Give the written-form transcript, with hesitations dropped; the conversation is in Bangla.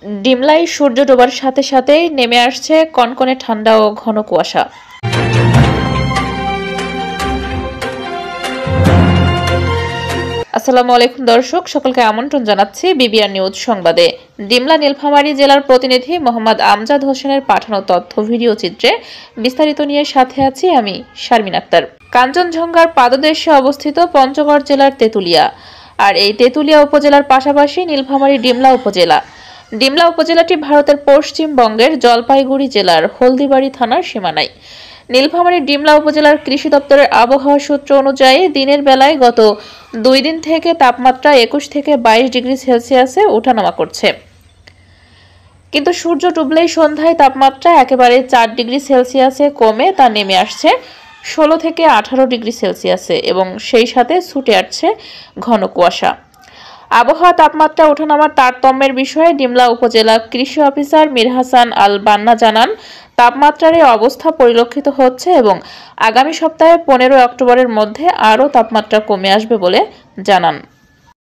ডিমলায় সূর্য ডোবার সাথে সাথেই নেমে আসছে কনকনে ঠান্ডা ও ঘন কুয়াশা। আসসালামু আলাইকুম দর্শক, সকলকে আমন্ত্রণ জানাচ্ছি বিবিআর নিউজ সংবাদে। ডিমলা নীলফামারী জেলার প্রতিনিধি মোহাম্মদ আমজাদ হোসেনের পাঠানো তথ্য ভিডিও চিত্রে বিস্তারিত নিয়ে সাথে আছি আমি শারমিন আক্তার। কাঞ্চনজঙ্ঘার পাদদেশে অবস্থিত পঞ্চগড় জেলার তেতুলিয়া, আর এই তেতুলিয়া উপজেলার পাশাপাশি নীলফামারী ডিমলা উপজেলা। ডিমলা উপজেলাটি ভারতের পশ্চিমবঙ্গের জলপাইগুড়ি জেলার হলদিবাড়ি থানার সীমানায়। নীলফামারী ডিমলা উপজেলার কৃষি দপ্তরের আবহাওয়া সূত্র অনুযায়ী দিনের বেলায় গত 2 দিন থেকে তাপমাত্রা 21 থেকে 22 ডিগ্রি সেলসিয়াসে ওঠানামা করছে, কিন্তু সূর্য ডুবলেই সন্ধ্যায় তাপমাত্রা একেবারে 4 ডিগ্রি সেলসিয়াসে কমে তা নেমে আসছে 16 থেকে 18 ডিগ্রি সেলসিয়াসে এবং সেই সাথে ছুটে আসছে ঘন কুয়াশা। আবহাওয়া তাপমাত্রা ওঠানামার তারতম্যের বিষয়ে ডিমলা উপজেলা কৃষি অফিসার মীর হাসান আল বান্না জানান, তাপমাত্রার এই অবস্থা পরিলক্ষিত হচ্ছে এবং আগামী সপ্তাহে 15 অক্টোবরের মধ্যে আরও তাপমাত্রা কমে আসবে বলে জানান।